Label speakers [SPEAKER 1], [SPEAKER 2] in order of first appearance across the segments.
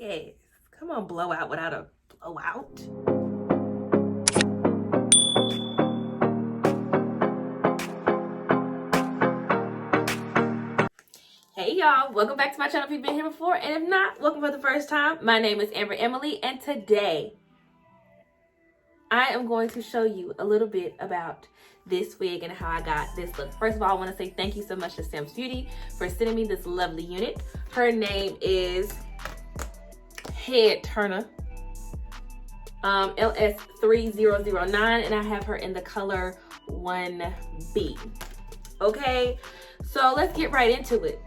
[SPEAKER 1] Yes. Come on, blow out without a blowout. Hey y'all, welcome back to my channel if you've been here before, and if not, welcome for the first time. My name is Amber Emily, and today I am going to show you a little bit about this wig and how I got this look. First of all, I want to say thank you so much to SAMS Beauty for sending me this lovely unit. Her name is Head Turner LS3009, and I have her in the color 1B. Okay, so let's get right into it.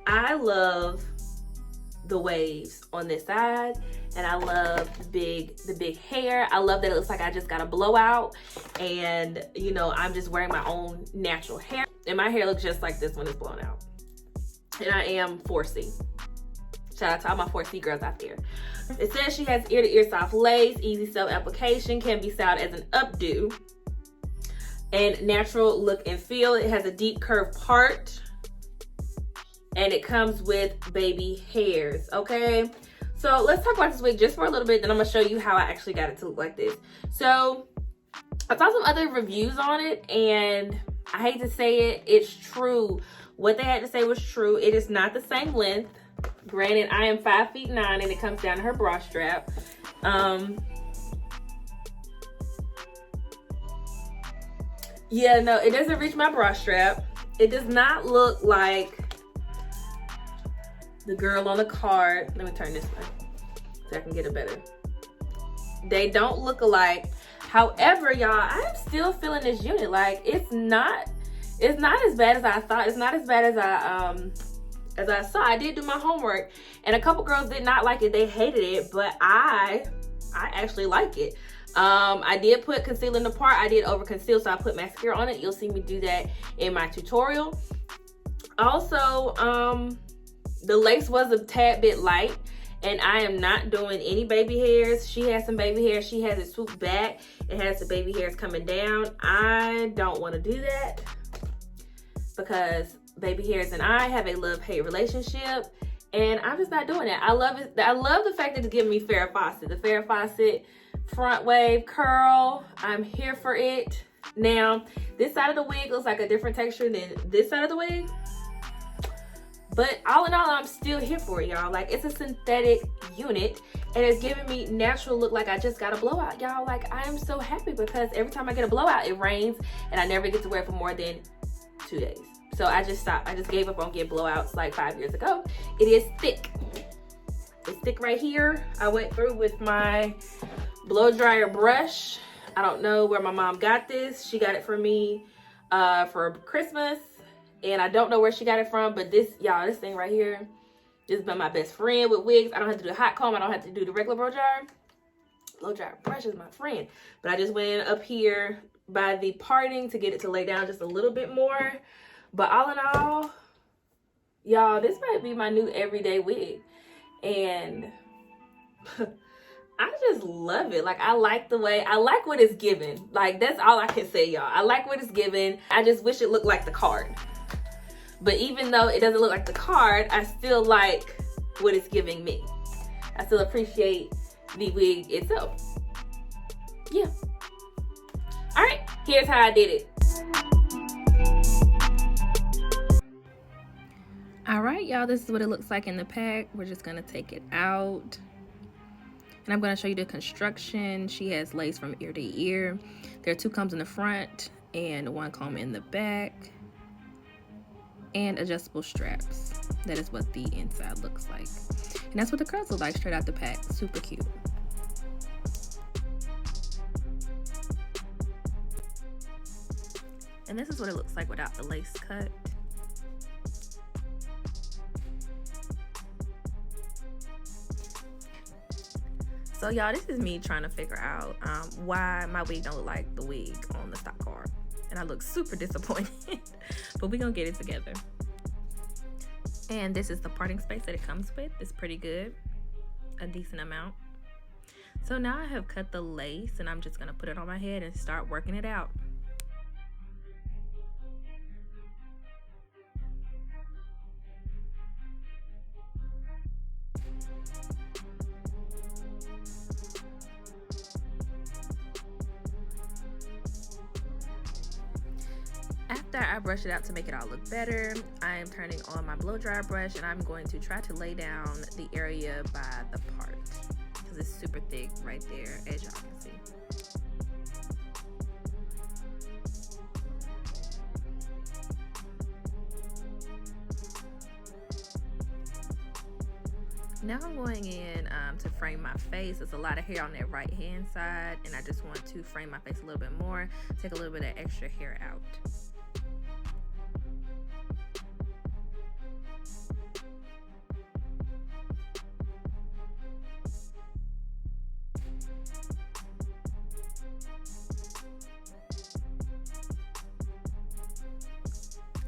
[SPEAKER 1] I love the waves on this side, and I love the big hair. I love that it looks like I just got a blowout, and you know, I'm just wearing my own natural hair, and my hair looks just like this when it's blown out. And I am 4C. Shout out to all my 4C girls out there. It says she has ear-to-ear soft lace, easy self-application, can be styled as an updo, and natural look and feel. It has a deep curved part, and it comes with baby hairs. Okay, so let's talk about this wig just for a little bit, then I'm gonna show you how I actually got it to look like this. So I saw some other reviews on it, and I hate to say it, it's true. What they had to say was true. It is not the same length. Granted, I am 5'9", and it comes down to her bra strap. Yeah, no, it doesn't reach my bra strap. It does not look like the girl on the card. Let me turn this way so I can get it better. They don't look alike. However, y'all, I'm still feeling this unit. Like, it's not as bad as I thought. It's not as bad as I saw. I did do my homework, and a couple girls did not like it. They hated it, but I actually like it. I did put concealer in the part. I did over conceal, so I put mascara on it. You'll see me do that in my tutorial. Also, the lace was a tad bit light, and I am not doing any baby hairs. She has some baby hairs. She has it swooped back. It has the baby hairs coming down. I don't want to do that because baby hairs and I have a love-hate relationship, and I'm just not doing that. I love it. I love the fact that it's giving me Farrah Fawcett. The Farrah Fawcett front wave curl. I'm here for it. Now, this side of the wig looks like a different texture than this side of the wig, but all in all, I'm still here for it, y'all. Like, it's a synthetic unit, and it's giving me natural look like I just got a blowout, y'all. Like, I am so happy because every time I get a blowout, it rains, and I never get to wear it for more than 2 days. So I just stopped. I just gave up on getting blowouts like 5 years ago. It is thick. It's thick right here. I went through with my blow dryer brush. I don't know where my mom got this. She got it for me for Christmas, and I don't know where she got it from, but this, y'all, this thing right here, this has been my best friend with wigs. I don't have to do a hot comb. I don't have to do the regular blow dryer. Blow dryer brush is my friend. But I just went up here by the parting to get it to lay down just a little bit more. But all in all, y'all, this might be my new everyday wig, and I just love it. Like, I like the way, I like what it's giving. Like, that's all I can say, y'all. I like what it's giving. I just wish it looked like the card. But even though it doesn't look like the card, I still like what it's giving me. I still appreciate the wig itself. Yeah. All right, here's how I did it. All right, y'all, this is what it looks like in the pack. We're just gonna take it out, and I'm gonna show you the construction. She has lace from ear to ear. There are 2 combs in the front and 1 comb in the back, and adjustable straps. That is what the inside looks like, and that's what the curls look like straight out the pack. Super cute. And this is what it looks like without the lace cut. So y'all, this is me trying to figure out why my wig don't look like the wig on the stock card. And I look super disappointed, but we're gonna get it together. And this is the parting space that it comes with. It's pretty good, a decent amount. So now I have cut the lace, and I'm just gonna put it on my head and start working it out. after I brush it out to make it all look better, I am turning on my blow dry brush and I'm going to try to lay down the area by the part because it's super thick right there, as y'all can see. Now I'm going in to frame my face. There's a lot of hair on that right hand side and I just want to frame my face a little bit more, take a little bit of extra hair out.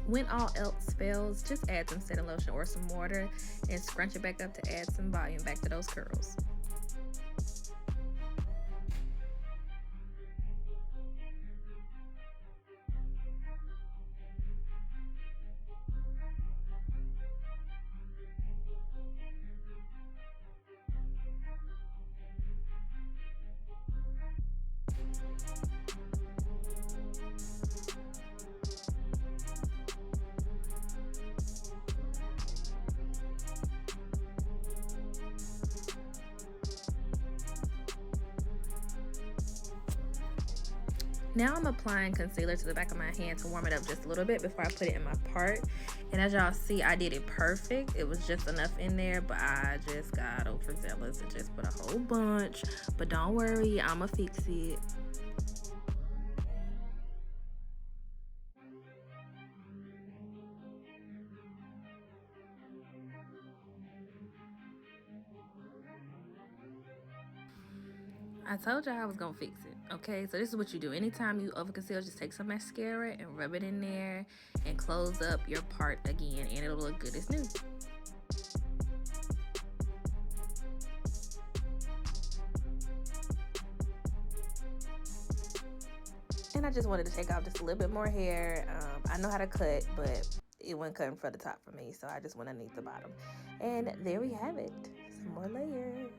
[SPEAKER 1] When all else fails, just add some setting lotion or some water and scrunch it back up to add some volume back to those curls. Now I'm applying concealer to the back of my hand to warm it up just a little bit before I put it in my part. And as y'all see, I did it perfect. It was just enough in there, but I just got overzealous and just put a whole bunch. But don't worry, I'ma fix it. I told y'all I was gonna fix it, okay? So this is what you do. Anytime you over conceal, just take some mascara and rub it in there and close up your part again and it'll look good as new. And I just wanted to take off just a little bit more hair. I know how to cut, but it wasn't cutting for the top for me, so I just went underneath the bottom. And there we have it, some more layers.